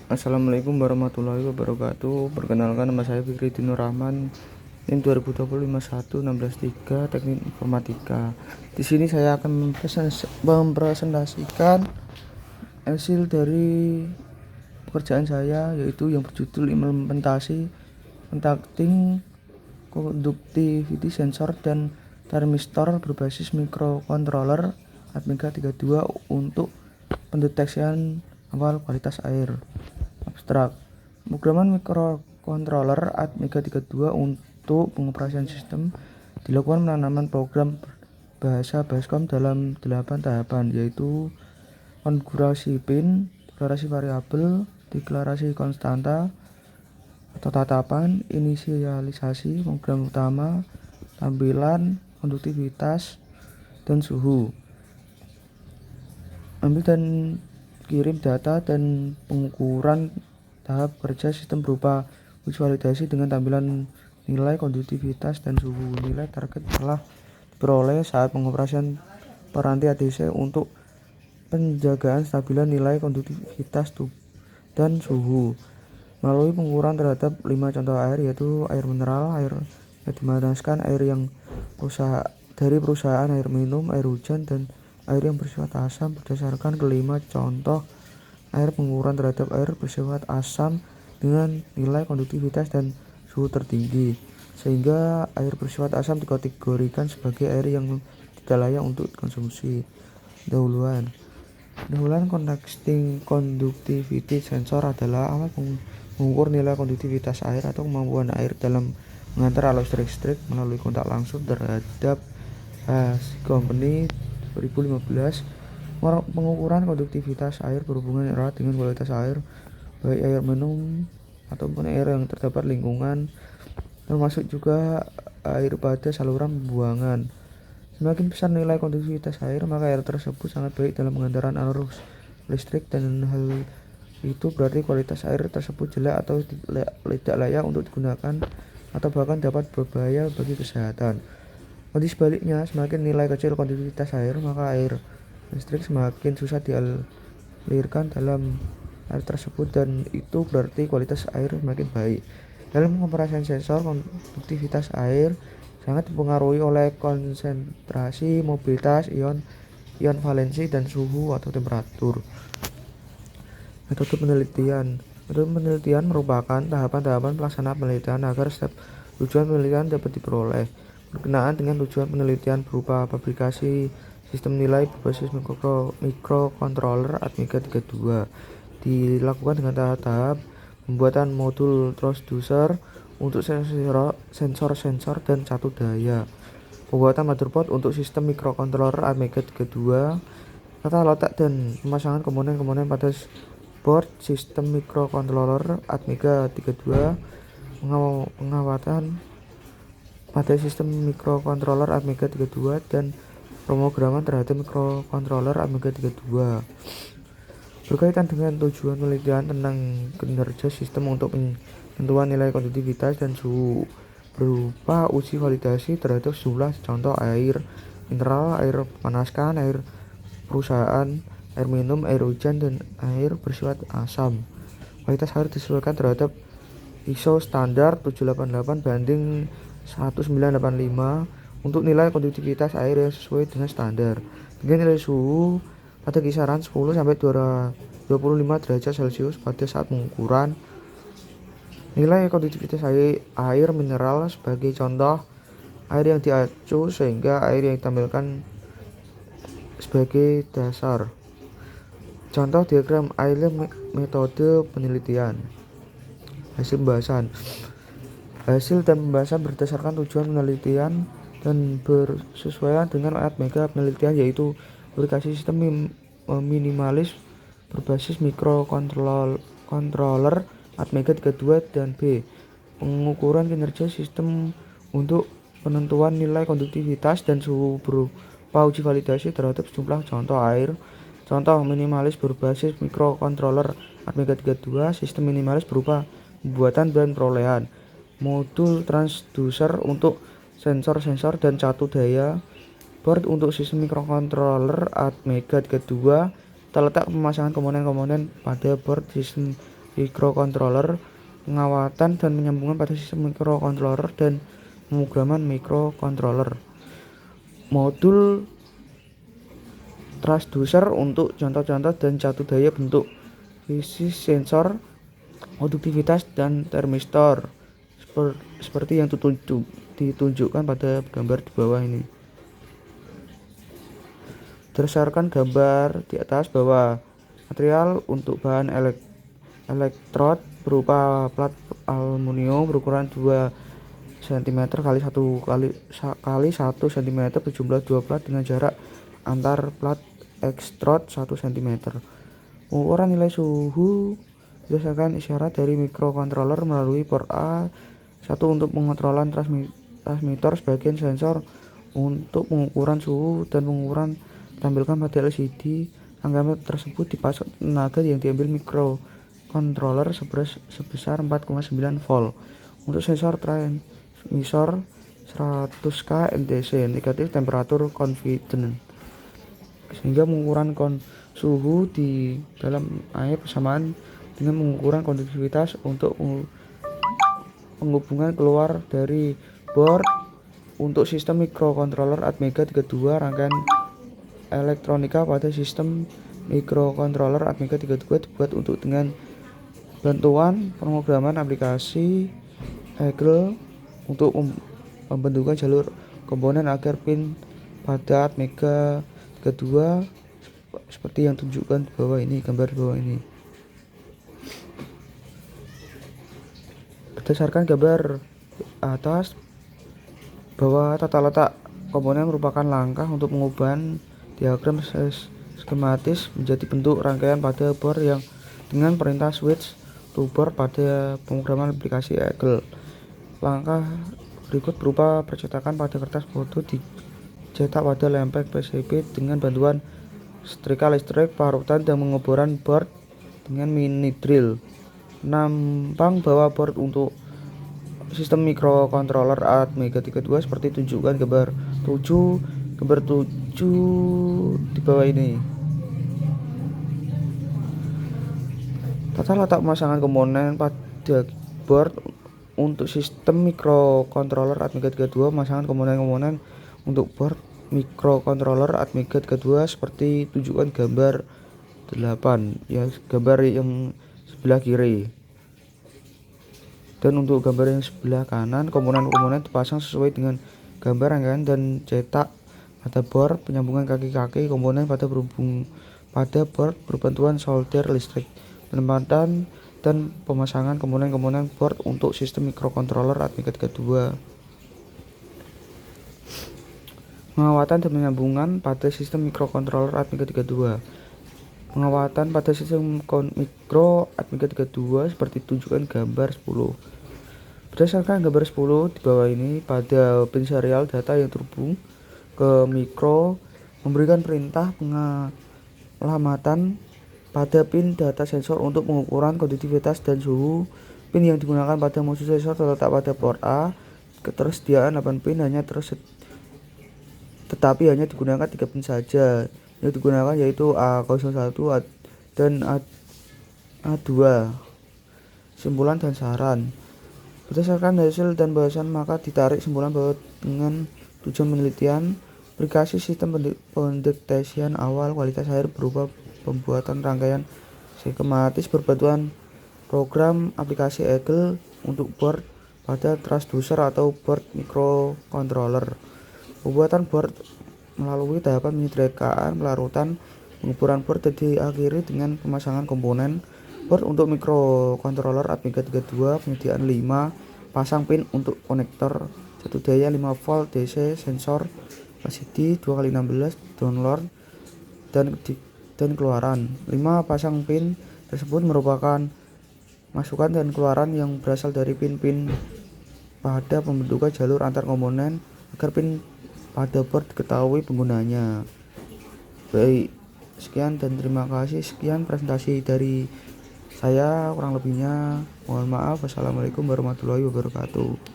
Assalamualaikum warahmatullahi wabarakatuh. Perkenalkan, nama saya Fikri Dinur Rahman, NIM 2020 Teknik Informatika. Di sini saya akan mempresentasikan hasil dari pekerjaan saya, yaitu yang berjudul implementasi contacting conductivity sensor dan thermistor berbasis microcontroller Atmega 32 untuk pendeteksian awal kualitas air. Abstrak. Pemrograman microcontroller Atmega 32 untuk pengoperasian sistem dilakukan penanaman program bahasa Basecom dalam 8 tahapan, yaitu konfigurasi pin, deklarasi variabel, deklarasi konstanta atau tatapan, inisialisasi, program utama, tampilan, konduktivitas, dan suhu. Ambil dan kirim data dan pengukuran tahap kerja sistem berupa uji validasi dengan tampilan nilai konduktivitas dan suhu. Nilai target telah diperoleh saat pengoperasian peranti ADC untuk penjagaan stabilan nilai konduktivitas dan suhu melalui pengukuran terhadap 5 contoh air, yaitu air mineral, air yang dimanaskan, air yang dari perusahaan, air minum, air hujan, dan air yang bersifat asam. Berdasarkan kelima contoh air, pengukuran terhadap air bersifat asam dengan nilai konduktivitas dan suhu tertinggi, sehingga air bersifat asam dikategorikan sebagai air yang tidak layak untuk konsumsi. Dahuluan contacting conductivity sensor adalah alat mengukur nilai konduktivitas air atau kemampuan air dalam mengantar arus listrik melalui kontak langsung terhadap company 2015. Pengukuran konduktivitas air berhubungan erat dengan kualitas air, baik air minum ataupun air yang terdapat lingkungan, termasuk juga air pada saluran pembuangan. Semakin besar nilai konduktivitas air, maka air tersebut sangat baik dalam pengantaran arus listrik, dan hal itu berarti kualitas air tersebut jelek atau tidak layak untuk digunakan atau bahkan dapat berbahaya bagi kesehatan. Kondisi sebaliknya, semakin nilai kecil konduktivitas air, maka air listrik semakin susah dialirkan dalam air tersebut, dan itu berarti kualitas air semakin baik. Dalam pengoperasian sensor konduktivitas air sangat dipengaruhi oleh konsentrasi, mobilitas ion valensi, dan suhu atau temperatur. Metode penelitian merupakan tahapan-tahapan pelaksanaan penelitian agar setiap tujuan penelitian dapat diperoleh. Berkenaan dengan tujuan penelitian berupa fabrikasi sistem nilai berbasis microcontroller Atmega 32 dilakukan dengan tahap-tahap pembuatan modul transducer untuk sensor dan catu daya, pembuatan motherboard untuk sistem microcontroller Atmega 32, tata letak dan pemasangan komponen-komponen pada board sistem microcontroller Atmega 32, pengawatan pada sistem microcontroller Atmega 32, dan pemrograman terhadap microcontroller Atmega 32. Berkaitan dengan tujuan penelitian tentang kinerja sistem untuk penentuan nilai konduktivitas dan suhu berupa uji validasi terhadap sejumlah contoh air mineral, air panaskan, air perusahaan, air minum, air hujan, dan air bersifat asam. Kualitas air disesuaikan terhadap ISO standar 788/1985 untuk nilai konduktivitas air yang sesuai dengan standar, dengan nilai suhu pada kisaran 10 sampai 25 derajat Celcius pada saat pengukuran. Nilai konduktivitas air mineral sebagai contoh air yang diacu, sehingga air yang ditampilkan sebagai dasar. Contoh diagram air metode penelitian. Hasil pembahasan berdasarkan tujuan penelitian dan bersesuaian dengan Atmega penelitian, yaitu aplikasi sistem minimalis berbasis microcontroller Atmega 32, dan B. Pengukuran kinerja sistem untuk penentuan nilai konduktivitas dan suhu berupa uji validasi terhadap sejumlah contoh air. Contoh minimalis berbasis microcontroller Atmega 32, sistem minimalis berupa pembuatan dan perolehan modul transducer untuk sensor dan catu daya, board untuk sistem microcontroller Atmega 32, terletak pemasangan komponen-komponen pada board sistem microcontroller, pengawatan dan penyambungan pada sistem microcontroller dan pemrograman microcontroller. Modul transducer untuk contoh-contoh dan catur daya bentuk fisik, sensor, konduktivitas dan termistor seperti yang ditunjukkan pada gambar di bawah ini. Berdasarkan gambar di atas bahwa material untuk bahan elektrod berupa plat aluminium berukuran 2 cm kali 1 cm berjumlah 2 plat dengan jarak antar plat elektrod 1 cm. Pengukuran nilai suhu berdasarkan isyarat dari microcontroller melalui port A1 untuk pengontrolan transmitter sebagai sensor untuk pengukuran suhu dan pengukuran ditampilkan pada LCD. Rangkaian tersebut dipasok tenaga yang diambil microcontroller sebesar 4,9 volt. Untuk sensor transmisor 100K NTC negatif temperatur confident, sehingga pengukuran suhu di dalam air bersamaan dengan pengukuran konduktivitas untuk penghubungan keluar dari board. Untuk sistem microcontroller Atmega 32, rangkaian elektronika pada sistem microcontroller Atmega 32 dibuat untuk dengan bantuan pemrograman aplikasi Hegel untuk pembentukan jalur komponen agar pin pada Atmega 32 seperti yang tunjukkan di bawah ini, gambar di bawah ini. Berdasarkan gambar atas bahwa tata letak komponen merupakan langkah untuk mengubah diagram skematis menjadi bentuk rangkaian pada board yang dengan perintah switch to board pada pemrograman aplikasi Hegel. Langkah berikut berupa percetakan pada kertas foto dicetak pada lempeng PCB dengan bantuan setrika listrik, parutan dan pengeboran board dengan mini drill. Nampang bahwa board untuk sistem microcontroller Atmega 32 seperti tunjukkan gambar 7 di bawah ini. Tata letak pemasangan komponen pada board untuk sistem microcontroller Atmega 32. Pemasangan komponen-komponen untuk board microcontroller Atmega 32 seperti tunjukkan gambar 8, ya, gambar yang sebelah kiri. Dan untuk gambar yang sebelah kanan, komponen-komponen dipasang sesuai dengan gambar rangkaian dan cetak pada board. Penyambungan kaki-kaki komponen pada board berbantuan solder listrik. Penempatan dan pemasangan komponen-komponen board untuk sistem microcontroller Atmega 32. Pengawatan dan penyambungan pada sistem microcontroller Atmega 32. Pengawatan pada sistem mikro Atmega 32 seperti tunjukkan gambar 10. Berdasarkan gambar 10 di bawah ini, pada pin serial data yang terhubung ke mikro memberikan perintah pengelamatan pada pin data sensor untuk pengukuran konduktivitas dan suhu. Pin yang digunakan pada modul sensor terletak pada port A. Ketersediaan 8 pin tetapi hanya digunakan 3 pin saja yang digunakan, yaitu A01 dan A2. Simpulan dan saran. Berdasarkan hasil dan bahasan, maka ditarik simpulan bahwa dengan tujuan penelitian aplikasi sistem pendeteksian awal kualitas air berupa pembuatan rangkaian skematis berbantuan program aplikasi Hegel untuk board pada transducer atau board microcontroller. Pembuatan board melalui tahapan penyederhanaan, pelarutan, pengukuran board dan diakhiri dengan pemasangan komponen board untuk microcontroller Atmega 32. Penyediaan 5 pasang pin untuk konektor satu daya 5 volt DC, sensor LCD 2x16 download dan keluaran. 5 pasang pin tersebut merupakan masukan dan keluaran yang berasal dari pin-pin pada pembentukan jalur antar komponen agar pin pada board diketahui penggunanya. Baik, sekian dan terima kasih. Sekian presentasi dari saya, kurang lebihnya mohon maaf. Wassalamualaikum warahmatullahi wabarakatuh.